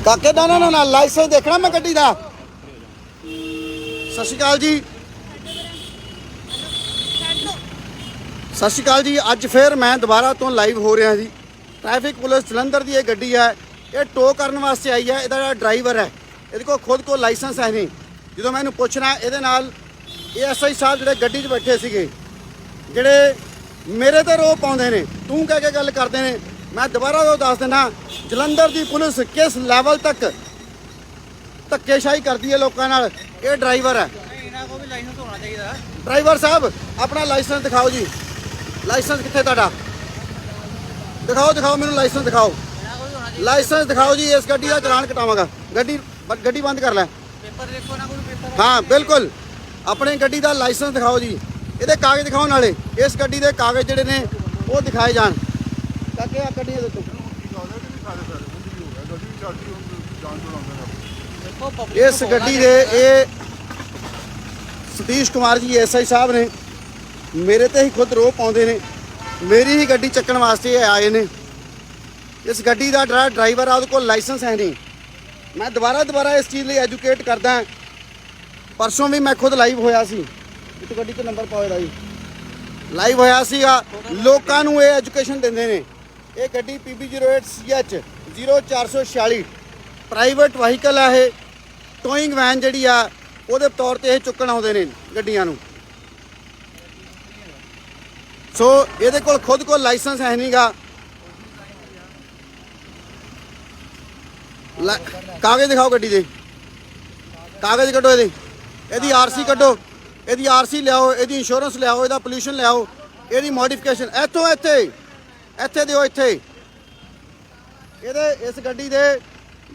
काके ना ना ना लाइसेंस देखना मैं गड्डी दा। सत श्री अकाल जी, सत श्री अकाल जी। अज फिर मैं दोबारा तो लाइव हो रहा जी। ट्रैफिक पुलिस जलंधर की यह गड्डी है, ये टो करने वास्ते आई है। इसका ड्राइवर है, ये को खुद को लाइसेंस है नहीं। जो मैं पूछना ये SI साहब जो गड्डी च बैठे थे, जोड़े मेरे तो रो पाते हैं, तू कह के गल करते हैं। मैं दोबारा तो दस देना, जलंधर की पुलिस किस लैवल तक धक्केशाही करती है लोगों नाल। ये ड्राइवर है, ड्राइवर साहब अपना लाइसेंस दिखाओ जी। लाइसेंस कितने तुहाडा? दिखाओ दिखाओ मैनू लाइसेंस दिखाओ, लाइसेंस दिखाओ जी। इस गड्डी का चलान कटावांगा। गड्डी बंद कर लै। हाँ बिल्कुल, अपने गड्डी का लाइसेंस दिखाओ जी। ये कागज दिखाओ, नाले इस गड्डी के कागज जोड़े ने वो दिखाए जान। इस गड्डी के ये सतीश कुमार जी SI साहब ने मेरे ते ही खुद रो पाते ने, मेरी ही गड्डी चक्कन वास्ते आए ने। इस गड्डी का ड्राइवर है, को लाइसेंस है नहीं। मैं दोबारा इस चीज़ लिए एजुकेट करदा। परसों भी मैं खुद लाइव होया सी, इस गड्डी का नंबर पाओ जी, लाइव होया सीगा। लोकां नूं ये एजुकेशन देंदे ने। ये गड्डी PB 08CH 0446 प्राइवेट वहीकल है। ये टोइंग वैन जी आ वो तौर पर चुकन आते हैं गड्डियां नूं। सो ये खुद को लाइसेंस है नहीं गा। कागज दिखाओ गड्डी दे, कागज कड्डो, यदी RC कड्डो, यदी RC लियाओ, यदी इंश्योरेंस लियाओ, यदा पोल्यूशन लियाओ, यदी मॉडिफिकेशन इतों इत्थे दिओ। इत्थे इस गड्डी दे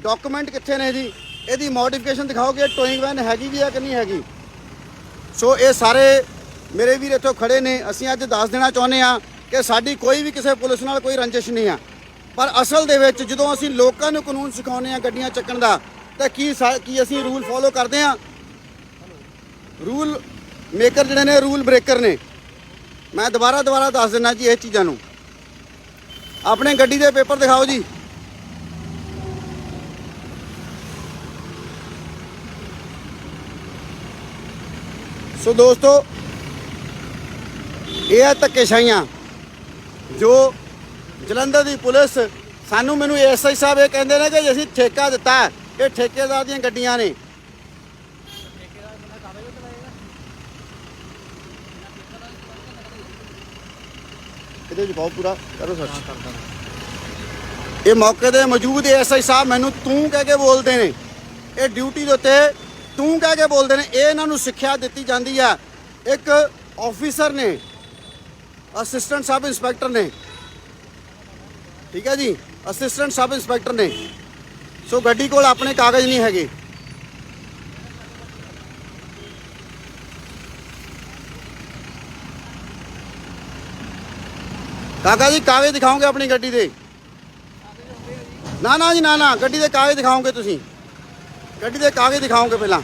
डॉक्यूमेंट कित्थे ने जी? यदी मॉडिफिकेशन दिखाओ कि टोइंग वैन हैगी भी है कि नहीं हैगी। सो ये सारे मेरे वीर इत्थों खड़े ने। असीं अज दस देना चाहुंदे आ कि साडी कोई भी किसी पुलिस नाल कोई रंजिश नहीं है, पर असल दे विच जदों असीं लोकां नूं कानून सिखाउने आ गड्डियां चक्कण दा, तां की असीं रूल फॉलो करदे आ? रूल मेकर जिहड़े ने रूल ब्रेकर ने। मैं दोबारा दस देना जी। इस चीज़ां नूं अपने गड्डी दे पेपर दिखाओ जी। सो दोस्तों ये है धक्केशाहियां जो जलंधर की पुलिस सानू मैनू SI साहब ये कहते हैं कि असीं ठेका दिता है, ये ठेकेदार दी गड्डियां ने। पाओ पूरा करो सर्च। ये मौके पर मौजूद SI साहब मैनू तू कह के बोलते हैं। ये ड्यूटी के उत्ते तू कह के बोलते हैं। ये इन्हों सिक्ख्या दी जाती है। एक ऑफिसर ने, असिस्टेंट सब इंस्पैक्टर ने, ठीक है जी, असिस्टेंट सब इंस्पैक्टर ने। सो गड्डी कोल अपने कागज नहीं है। काका जी कागज दिखाओगे अपनी गड्डी दे? ना ना जी ना गड्डी दे कागज दिखाओगे तुसीं? गड्डी दे कागज दिखाओगे पहला?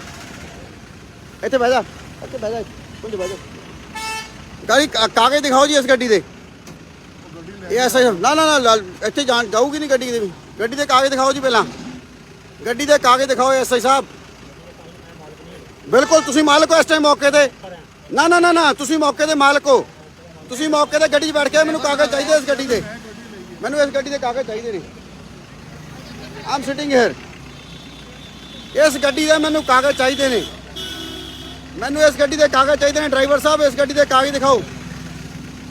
इत्थे बह जा, इत्थे बह जा, कुछ बह जा। गाड़ी कागज दिखाओ जी इस गड्डी दे। ये ऐसा ना ना ना इत्थे जान जाऊगी नहीं गड्डी दे भी। गड्डी दे कागज दिखाओ जी पहला, गड्डी दे कागज दिखाओ SI साहब। बिल्कुल तुसीं मालक हो इस टाइम मौके ते? ना ना ना ना तुसीं मौके ते मालक हो। तुसीं मौके ते गड्डी बैठ के मैनू कागज चाहिए इस गड्डी दे। मैनू इस गड्डी दे कागज चाहिए ने। I am sitting here. इस गड्डी दे मैनू कागज चाहिए ने। मैनू इस गड्डी दे कागज चाहिए ने। ड्राइवर साहब इस गड्डी दे कागज दिखाओ,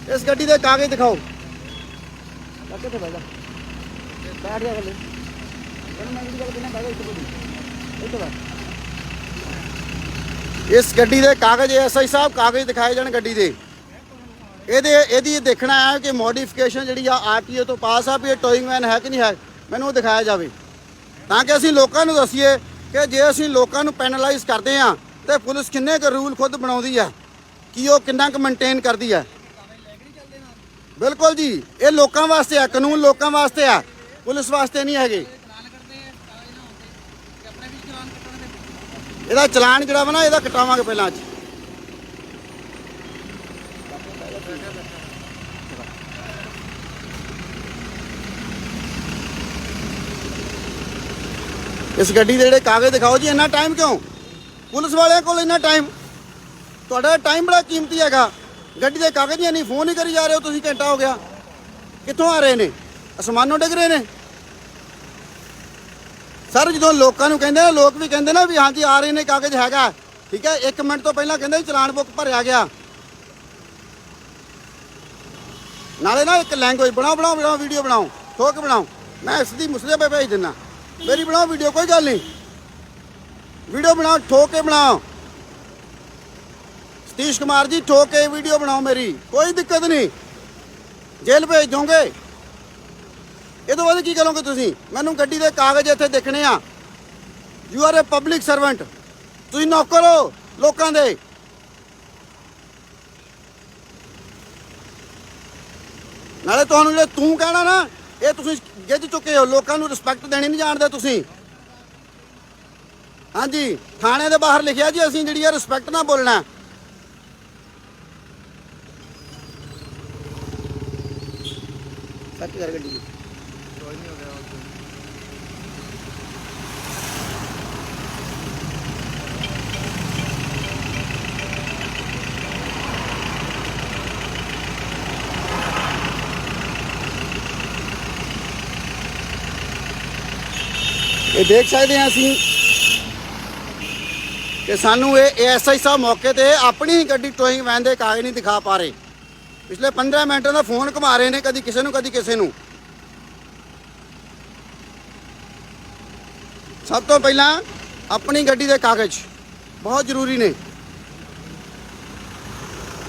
इस गड्डी दे कागज दिखाओ। इस गड्डी दे कागज SI साहब कागज दिखाए जाने गड्डी दे। ये देखना है कि मॉडिफिकेशन जी RTO तो पास आ भी ये टोइंग वैन है कि नहीं है, मैनू दिखाया जाए ताकि असीं लोकां नूं दसीए कि जे असीं लोकां नूं पैनलाइज करते हैं तो पुलिस किन्ने क रूल खुद बनाउंदी है कि वो किन्ना क मेनटेन करती है। बिल्कुल जी, ये लोगों वास्ते है, कानून लोगों वास्ते है, पुलिस वास्ते नहीं है। ਇਹਦਾ ਚਲਾਨ ਜਿਹੜਾ ਵਾ ਨਾ ਇਹਦਾ ਕਟਾਵਾਂਗੇ ਪਹਿਲਾਂ ਅੱਜ। इस गड्डी दे जिहड़े कागज़ दिखाओ जी। इन्ना टाइम क्यों? पुलिस वालिਆਂ ਕੋਲ इन्ना टाइम? ਤੁਹਾਡਾ टाइम बड़ा कीमती हैगा। गड्डी ਦੇ कागज़ ही नहीं, फोन ही करी जा रहे हो तुसीं, घंटा हो गया। कित्थों आ रहे ने? आसमानों डिग रहे ने। सर जो लोगों को कहते हैं, लोग भी कहते ना भी हाँ जी आ रहे हैं, कागज़ हैगा, ठीक है। 1 मिनट तो पहला कहते चलान बुक भरिया गया। नाले ना एक लैंग्वेज बनाओ वीडियो बनाओ, ठोक बनाओ, मैं इसकी मुसले पे भेज देना, मेरी बनाओ वीडियो, कोई गल नहीं, वीडियो बनाओ, ठोक के बनाओ। सतीश कुमार जी ठोक के वीडियो बनाओ मेरी, कोई दिक्कत नहीं, जेल भेज दोगे। ये तो बाद की करोगे तुसीं? मैनू गड्डी दे कागज़ इत्थे देखने आ। You are a public servant, तुसीं नौकर हो लोकां दे। नाले तुहानूं जिहड़े तू कहना ना, ये तुसीं गिੱਝ चुके हो, लोकां नूं रिस्पैक्ट देनी नहीं जाणदे तुसीं। हाँ जी, थाने दे बाहर लिखिआ जी असीं जिहड़ी रिस्पैक्ट ना बोलना। सच कर गड्डी ये देख सकते हैं असीं कि सानू एएसआई साहब मौके ते अपनी ही गड्डी टोइंग वैन दे कागज़ नहीं दिखा पा रहे। पिछले 15 मिनटों का फोन घुमा रहे हैं, कभी किसी नूं कभी किसी नूं। सब तो पहला अपनी गड्डी दे कागज़ बहुत जरूरी ने।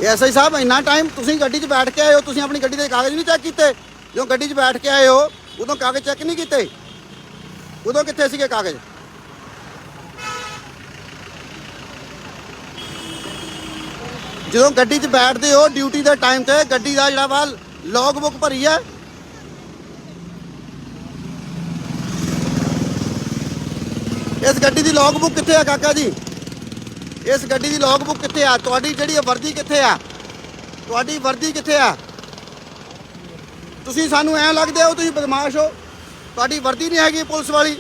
एएसआई साहब इन्ना टाइम तुसीं गड्डी 'च बैठ के आए हो, तुसीं अपनी गड्डी दे कागज़ नहीं चैक कीते? जो गड्डी 'च बैठ के आए हो उदों कागज़ चैक नहीं कीते? उदों कित्थे सीगे कागज़? जो गड्डी 'च बैठते हो ड्यूटी के टाइम ते गड्डी का जिहड़ा वा लॉग बुक भरी है, इस गड्डी की लॉग बुक कित्थे है काका जी? इस गड्डी की लॉग बुक कित्थे है? तुहाडी जिहड़ी वर्दी कित्थे है? तुहाडी वर्दी कित्थे है? तुसीं सानूं ऐ लगदे हो तुसीं बदमाश हो, तुहाडी वर्दी नहीं हैगी पुलिस वाली।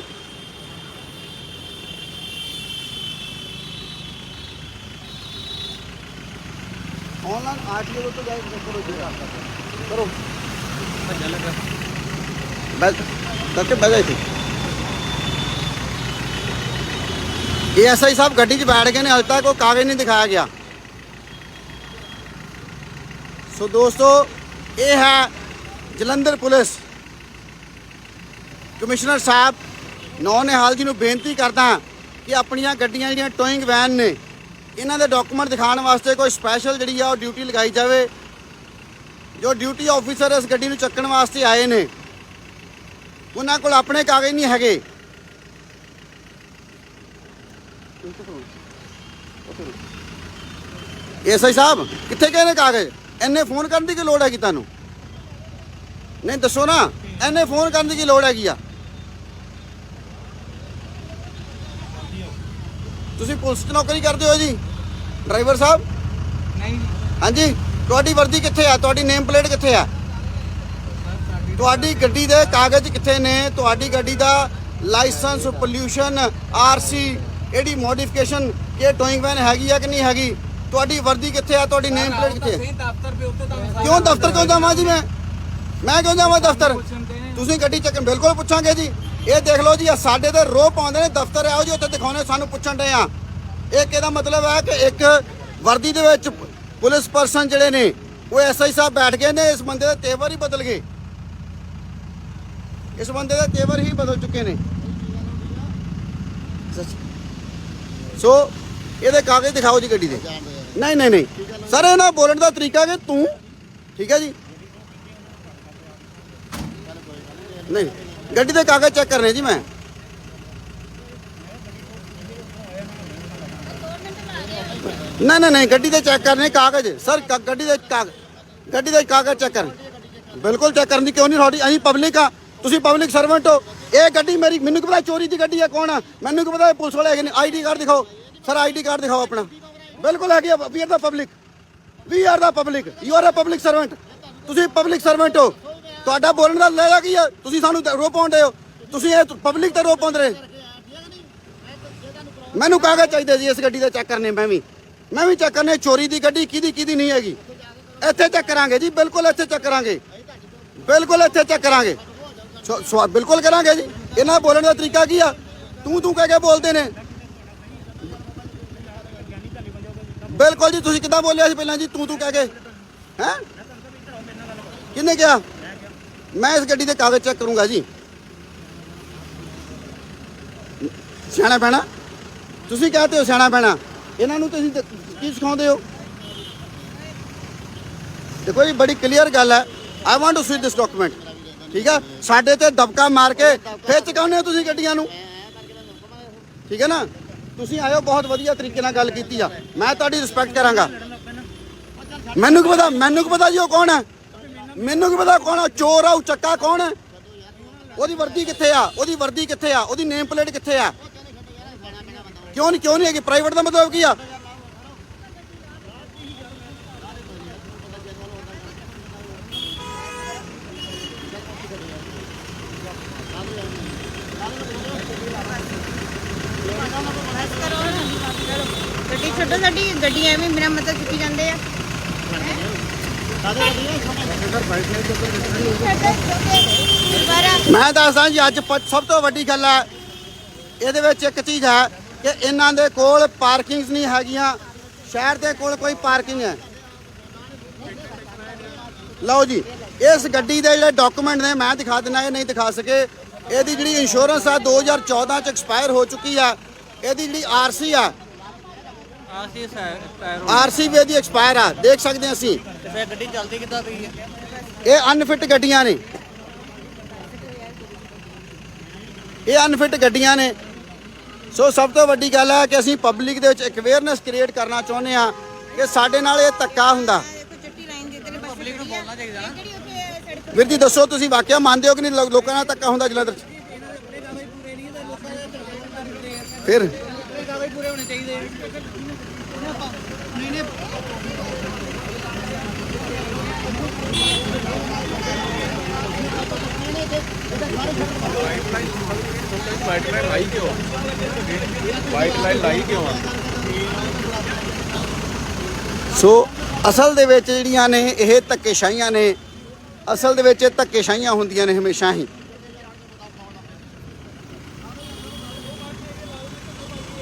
ऑनलाइन आरटीओ तो जाए करो जी, करो करके बह जाए थी। एएसआई साहब गड्डी 'च बैठ गए ने, अज तक कोई कागज़ नहीं दिखाया गया। सो दोस्तों ये है जलंधर पुलिस। कमिश्नर साहब नौनिहाल जी नूं बेनती करदा कि अपनियां गड्डियां जिहड़ियां टोइंग वैन ने, इन्हां दे डॉकूमेंट दिखाने वास्ते कोई स्पैशल जिहड़ी आ ड्यूटी लगाई जाए। जो ड्यूटी ऑफिसर इस गड्डी नूं चक्कण वास्ते आए ने, उन्हां कोल अपने कागज़ नहीं हैगे। एएसआई साहब कित्थे गए ने कागज़? इन्ने फोन करने की लोड़ हैगी तुहानूं? नहीं दसो ना, इन्ने फोन करने की लोड़ हैगी आ? तुसीं पुलिस 'च नौकरी करते हो जी ड्राइवर साहब? नहीं। हाँ जी, तुहाडी वर्दी कित्थे है? तुहाडी नेम प्लेट कित्थे है? तुहाडी गड्डी दे कागज़ कित्थे ने? तुहाडी गड्डी दा लाइसेंस, पोल्यूशन, आरसी, एडी मॉडिफिकेशन ये टोइंग वैन हैगी है कि नहीं हैगी? तुहाडी वर्दी कित्थे है? तुहाडी नेम प्लेट कित्थे है? क्यों दफ्तर क्यों जावां जी? मैं क्यों जावां दफ्तर? तुसीं गड्डी चेक बिल्कुल पुछांगे जी। ये देख लो जी, साडे ते रोह पाउंदे ने, दफ्तर आओ जी उत्थे दिखाउने, सानूं पुछण डे आ। एक ਇਹਦਾ मतलब है कि एक वर्दी ਦੇ ਵਿੱਚ पुलिस परसन ਜਿਹੜੇ ਨੇ वो एसआई साहब बैठ गए ने। इस बंदे ਦੇ तेवर ही बदल गए, इस बंदे ਦੇ तेवर ही बदल चुके ने। सो ਇਹਦੇ कागज़ दिखाओ जी गड्डी ਦੇ। नहीं नहीं नहीं सर, ਇਹ ਨਾ ਬੋਲਣ ਦਾ ਤਰੀਕਾ ਕਿ ਤੂੰ ठीक है जी। नहीं गड्डी ਦੇ कागज़ चेक करने जी मैं। नहीं नहीं नहीं गड्डी दे चेक करने कागज़ सर, गड्डी दे कागज़ चेक कर, बिल्कुल चेक करनी क्यों नहीं? थोड़ी अं पब्लिक आ, तुसीं पब्लिक सर्वेंट हो। ये गड्डी मेरी, मैनूं की पता चोरी की गड्डी है, कौन है मैनूं की पता? पुलिस वाले है। आई डी कार्ड दिखाओ सर, आई डी कार्ड दिखाओ अपना। बिल्कुल है, we are the public, we are the public, you are a public servant. तुसीं पब्लिक सर्वेंट हो, तुहाडा बोलण दा लहजा की है? तुसीं सानूं रोह पाउण दे हो, तुसीं पब्लिक ते रोह पाउंदे रहे। ਮੈਨੂੰ ਕਾਗਜ਼ ਚਾਹੀਦੇ ਸੀ ਇਸ ਗੱਡੀ ਦੇ ਚੈੱਕ ਕਰਨੇ। ਮੈਂ ਵੀ ਚੈੱਕ ਕਰਨੇ। ਚੋਰੀ ਦੀ ਗੱਡੀ ਕਿਹਦੀ ਨਹੀਂ ਹੈਗੀ। ਇੱਥੇ ਚੈੱਕ ਕਰਾਂਗੇ ਜੀ, ਬਿਲਕੁਲ ਇੱਥੇ ਚੈੱਕ ਕਰਾਂਗੇ, ਬਿਲਕੁਲ ਇੱਥੇ ਚੈੱਕ ਕਰਾਂਗੇ, ਬਿਲਕੁਲ ਕਰਾਂਗੇ ਜੀ। ਇਹਨਾਂ ਬੋਲਣ ਦਾ ਤਰੀਕਾ ਕੀ ਆ? ਤੂੰ ਕਹਿ ਕੇ ਬੋਲਦੇ ਨੇ। ਬਿਲਕੁਲ ਜੀ। ਤੁਸੀਂ ਕਿੱਦਾਂ ਬੋਲਿਆ ਸੀ ਪਹਿਲਾਂ ਜੀ? ਤੂੰ ਕਹਿ ਕੇ ਹੈ? ਕਿਹਨੇ ਕਿਹਾ? ਮੈਂ ਇਸ ਗੱਡੀ ਦੇ ਕਾਗਜ਼ ਚੈੱਕ ਕਰੂੰਗਾ ਜੀ। ਸਿਆਣਾ ਪੈਣਾ ਤੁਸੀਂ ਕਹਤੇ ਹੋ, ਸਿਆਣਾ ਪੈਣਾ। ਇਹਨਾਂ ਨੂੰ ਤੁਸੀਂ ਕੀ ਸਿਖਾਉਂਦੇ ਹੋ? ਦੇਖੋ ਜੀ, ਬੜੀ ਕਲੀਅਰ ਗੱਲ ਹੈ। I want to see this document. ਠੀਕ ਹੈ, ਸਾਡੇ ਤੇ ਦਬਕਾ ਮਾਰ ਕੇ ਫਿਰ ਚੁਕਾਉਂਦੇ ਹੋ ਤੁਸੀਂ ਗੱਡੀਆਂ ਨੂੰ। ਠੀਕ ਹੈ ਨਾ, ਤੁਸੀਂ ਆਇਓ, ਬਹੁਤ ਵਧੀਆ ਤਰੀਕੇ ਨਾਲ ਗੱਲ ਕੀਤੀ ਆ, ਮੈਂ ਤੁਹਾਡੀ ਰਿਸਪੈਕਟ ਕਰਾਂਗਾ। ਮੈਨੂੰ ਕੀ ਪਤਾ ਜੀ ਉਹ ਕੌਣ ਹੈ? ਮੈਨੂੰ ਕੀ ਪਤਾ ਕੌਣ ਆ? ਚੋਰ ਆ, ਚੱਕਾ ਕੌਣ ਹੈ? ਉਹਦੀ ਵਰਦੀ ਕਿੱਥੇ ਆ? ਉਹਦੀ ਨੇਮ ਪਲੇਟ ਕਿੱਥੇ ਆ? ਕਿਉਂ ਨਹੀਂ ਹੈਗੀ? ਪ੍ਰਾਈਵੇਟ ਦਾ ਮਤਲਬ ਕੀ ਆ? ਗੱਡੀ ਛੱਡੋ, ਸਾਡੀ ਗੱਡੀ ਐਵੇਂ ਮੇਰਾ ਮਤਲਬ ਚੁੱਕੀ ਜਾਂਦੇ ਆ। ਮੈਂ ਦੱਸਦਾ ਜੀ, ਅੱਜ ਸਭ ਤੋਂ ਵੱਡੀ ਗੱਲ ਹੈ ਇਹਦੇ ਵਿੱਚ ਇੱਕ ਚੀਜ਼ ਹੈ ਕਿ ਇਹਨਾਂ ਦੇ ਕੋਲ ਪਾਰਕਿੰਗਸ ਨਹੀਂ ਹੈਗੀਆਂ। ਸ਼ਹਿਰ ਦੇ ਕੋਲ ਕੋਈ ਪਾਰਕਿੰਗ ਹੈ। ਲਓ ਜੀ, ਇਸ ਗੱਡੀ ਦੇ ਜਿਹੜੇ ਡਾਕੂਮੈਂਟ ਨੇ ਮੈਂ ਦਿਖਾ ਦਿੰਦਾ, ਇਹ ਨਹੀਂ ਦਿਖਾ ਸਕੇ। ਇਹਦੀ ਜਿਹੜੀ ਇੰਸ਼ੋਰੈਂਸ ਆ 2014 ਚ ਐਕਸਪਾਇਰ ਹੋ ਚੁੱਕੀ ਆ। ਇਹਦੀ ਜਿਹੜੀ ਆਰਸੀ ਆ, ਆਰਸੀ ਵੀ ਇਹਦੀ ਐਕਸਪਾਇਰ ਆ, ਦੇਖ ਸਕਦੇ ਅਸੀਂ। ਗੱਡੀ ਚੱਲਦੀ ਕਿੱਦਾਂ ਪਈ ਹੈ? ਇਹ ਅਨਫਿਟ ਗੱਡੀਆਂ ਨੇ, ਇਹ ਅਨਫਿਟ ਗੱਡੀਆਂ ਨੇ। ਸੋ ਸਭ ਤੋਂ ਵੱਡੀ ਗੱਲ ਹੈ ਕਿ ਅਸੀਂ ਪਬਲਿਕ ਦੇ ਵਿੱਚ ਇੱਕ ਅਵੇਅਰਨੈਸ ਕ੍ਰੀਏਟ ਕਰਨਾ ਚਾਹੁੰਦੇ ਹਾਂ ਕਿ ਸਾਡੇ ਨਾਲ ਇਹ ਧੱਕਾ ਹੁੰਦਾ। ਪਬਲਿਕ ਨੂੰ ਬੋਲਣਾ ਚਾਹੀਦਾ ਨਾ। ਵੀਰ ਜੀ ਦੱਸੋ, ਤੁਸੀਂ ਵਾਕਿਆ ਮੰਨਦੇ ਹੋ ਕਿ ਨਹੀਂ ਲੋਕਾਂ ਨਾਲ ਧੱਕਾ ਹੁੰਦਾ ਜਲੰਧਰ 'ਚ? ਫਿਰ ਕਾਗਜ਼ ਪੂਰੇ ਹੋਣੇ ਚਾਹੀਦੇ। ਨਹੀਂ ਵਾਈਟ ਲਾਈਨ ਲਾਈ ਕਿਉਂ ਆ? ਸੋ ਅਸਲ ਦੇ ਵਿੱਚ ਜਿਹੜੀਆਂ ਨੇ ਇਹ ਧੱਕੇਸ਼ਾਹੀਆਂ ਨੇ, ਅਸਲ ਦੇ ਵਿੱਚ ਧੱਕੇਸ਼ਾਹੀਆਂ ਹੁੰਦੀਆਂ ਨੇ ਹਮੇਸ਼ਾ ਹੀ।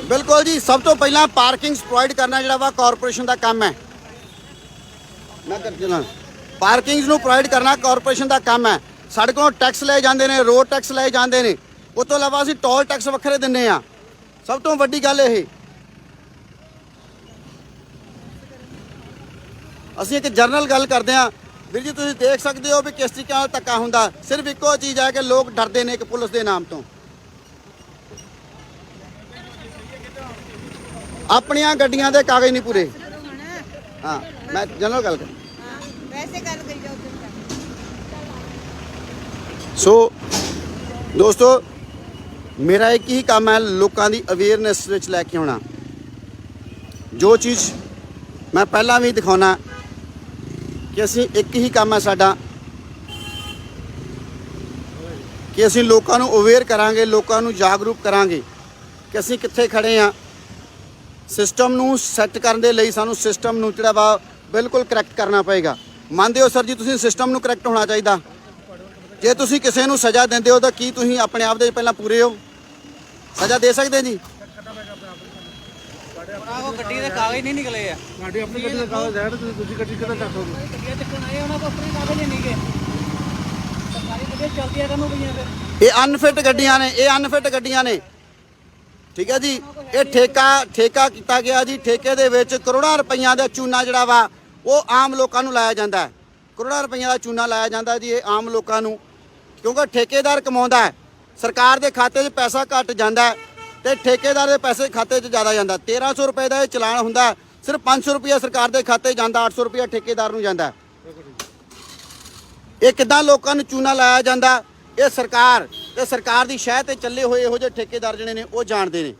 ਬਿਲਕੁਲ ਜੀ, ਸਭ ਤੋਂ ਪਹਿਲਾਂ ਪਾਰਕਿੰਗਸ ਪ੍ਰੋਵਾਈਡ ਕਰਨਾ ਜਿਹੜਾ ਵਾ ਕਾਰਪੋਰੇਸ਼ਨ ਦਾ ਕੰਮ ਹੈ। ਮੈਂ ਕਰ ਚਲਾਂ, ਪਾਰਕਿੰਗਸ ਨੂੰ ਪ੍ਰੋਵਾਈਡ ਕਰਨਾ ਕਾਰਪੋਰੇਸ਼ਨ ਦਾ ਕੰਮ ਹੈ। ਸਾਡੇ ਕੋਲੋਂ ਟੈਕਸ ਲਏ ਜਾਂਦੇ ਨੇ, ਰੋਡ ਟੈਕਸ ਲਏ ਜਾਂਦੇ ਨੇ, ਉਸ ਤੋਂ ਇਲਾਵਾ ਅਸੀਂ ਟੋਲ ਟੈਕਸ ਵੱਖਰੇ ਦਿੰਦੇ ਆ। ਸਭ ਤੋਂ ਵੱਡੀ ਗੱਲ ਇਹ, ਅਸੀਂ ਇੱਕ ਜਰਨਲ ਗੱਲ ਕਰਦੇ ਹਾਂ। ਵੀਰ ਜੀ ਤੁਸੀਂ ਦੇਖ ਸਕਦੇ ਹੋ ਵੀ ਕਿਸ ਤਰੀਕੇ ਨਾਲ ਧੱਕਾ ਹੁੰਦਾ। ਸਿਰਫ ਇੱਕੋ ਚੀਜ਼ ਹੈ ਕਿ ਲੋਕ ਡਰਦੇ ਨੇ ਕਿ ਪੁਲਿਸ ਦੇ ਨਾਮ ਤੋਂ। ਆਪਣੀਆਂ ਗੱਡੀਆਂ ਦੇ ਕਾਗਜ਼ ਨਹੀਂ ਪੂਰੇ। ਹਾਂ, ਮੈਂ ਜਨਰਲ ਗੱਲ ਕਰ, ਵੈਸੇ ਗੱਲ ਕਰੀ ਜਾਓ। ਸੋ ਦੋਸਤੋ, ਮੇਰਾ ਇੱਕ ਹੀ ਕੰਮ ਹੈ ਲੋਕਾਂ ਦੀ ਅਵੇਅਰਨੈਸ ਵਿੱਚ ਲੈ ਕੇ ਆਉਣਾ। ਜੋ ਚੀਜ਼ ਮੈਂ ਪਹਿਲਾਂ ਵੀ ਦਿਖਾਉਣਾ ਕਿ ਅਸੀਂ ਇੱਕ ਹੀ ਕੰਮ ਹੈ ਸਾਡਾ ਕਿ ਅਸੀਂ ਲੋਕਾਂ ਨੂੰ ਅਵੇਅਰ ਕਰਾਂਗੇ, ਲੋਕਾਂ ਨੂੰ ਜਾਗਰੂਕ ਕਰਾਂਗੇ ਕਿ ਅਸੀਂ ਕਿੱਥੇ ਖੜੇ ਹਾਂ। ਸਿਸਟਮ ਨੂੰ ਸੈੱਟ ਕਰਨ ਦੇ ਲਈ ਸਾਨੂੰ ਸਿਸਟਮ ਨੂੰ ਜਿਹੜਾ ਵਾ ਬਿਲਕੁਲ ਕਰੈਕਟ ਕਰਨਾ ਪਏਗਾ। ਮੰਨਦੇ ਹੋ ਸਰ ਜੀ, ਤੁਸੀਂ ਸਿਸਟਮ ਨੂੰ ਕਰੈਕਟ ਹੋਣਾ ਚਾਹੀਦਾ। ਜੇ ਤੁਸੀਂ ਕਿਸੇ ਨੂੰ ਸਜ਼ਾ ਦਿੰਦੇ ਹੋ ਤਾਂ ਕੀ ਤੁਸੀਂ ਆਪਣੇ ਆਪ ਦੇ ਪਹਿਲਾਂ ਪੂਰੇ ਹੋ? ਸਜ਼ਾ ਦੇ ਸਕਦੇ ਜੀ? ਉਹ ਗੱਡੀ ਦੇ ਕਾਗਜ਼ ਨਹੀਂ ਨਿਕਲੇ ਆ। ਤੁਹਾਡੀ ਆਪਣੀ ਗੱਡੀ ਦਾ ਕਾਗਜ਼ ਹੈ, ਤੁਸੀਂ ਦੂਜੀ ਗੱਡੀ ਕਿੱਦਾਂ ਚੱਕ ਸਕਦੇ? ਗੱਡੀਆਂ ਚੱਕਣ ਆਏ ਉਹਨਾਂ ਕੋਲ ਆਪਣੇ ਕਾਗਜ਼ ਨਹੀਂ ਗਏ। ਸਰਕਾਰੀ ਗੱਡੀਆਂ ਚੱਲਦੀਆਂ ਕਾਹਨੂੰ ਪਈਆਂ ਫਿਰ? ਇਹ ਅਨਫਿਟ ਗੱਡੀਆਂ ਨੇ, ਇਹ ਅਨਫਿਟ ਗੱਡੀਆਂ ਨੇ। ਠੀਕ ਹੈ ਜੀ, ਇਹ ਠੇਕਾ ਕੀਤਾ ਗਿਆ ਜੀ। ਠੇਕੇ ਦੇ ਵਿੱਚ ਕਰੋੜਾਂ ਰੁਪਈਆਂ ਦਾ ਚੂਨਾ ਜਿਹੜਾ ਵਾ ਉਹ ਆਮ ਲੋਕਾਂ ਨੂੰ ਲਾਇਆ ਜਾਂਦਾ ਹੈ। ਕਰੋੜਾਂ ਰੁਪਈਆਂ ਦਾ ਚੂਨਾ ਲਾਇਆ ਜਾਂਦਾ ਜੀ ਇਹ ਆਮ ਲੋਕਾਂ ਨੂੰ, ਕਿਉਂਕਿ ਠੇਕੇਦਾਰ ਕਮਾਉਂਦਾ ਹੈ। ਸਰਕਾਰ ਦੇ ਖਾਤੇ 'ਚ ਪੈਸਾ ਘੱਟ ਜਾਂਦਾ ਤੇ ਠੇਕੇਦਾਰ ਦੇ ਪੈਸੇ ਖਾਤੇ 'ਚ ਜ਼ਿਆਦਾ ਜਾਂਦਾ। 1300 ਰੁਪਏ ਦਾ ਇਹ ਚਲਾਨ ਹੁੰਦਾ, ਸਿਰਫ 500 ਰੁਪਇਆ ਸਰਕਾਰ ਦੇ ਖਾਤੇ 'ਚ ਜਾਂਦਾ, 800 ਰੁਪਇਆ ਠੇਕੇਦਾਰ ਨੂੰ ਜਾਂਦਾ। ਇਹ ਕਿੱਦਾਂ ਲੋਕਾਂ ਨੂੰ ਚੂਨਾ ਲਾਇਆ ਜਾਂਦਾ, ਇਹ ਸਰਕਾਰ ਤੇ ਸਰਕਾਰ ਦੀ ਸ਼ਹਿ ਤੇ ਚੱਲੇ ਹੋਏ ਇਹੋ ਜਿਹੇ ਠੇਕੇਦਾਰ ਜਿਹੜੇ ਨੇ ਉਹ ਜਾਣਦੇ ਨੇ।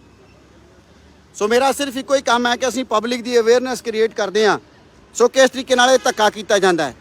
ਸੋ ਮੇਰਾ ਸਿਰਫ ਇੱਕੋ ਹੀ ਕੰਮ ਹੈ ਕਿ ਅਸੀਂ ਪਬਲਿਕ ਦੀ ਅਵੇਅਰਨੈਸ ਕ੍ਰੀਏਟ ਕਰਦੇ ਹਾਂ। ਸੋ ਕਿਸ ਤਰੀਕੇ ਨਾਲ ਇਹ ਧੱਕਾ ਕੀਤਾ ਜਾਂਦਾ ਹੈ।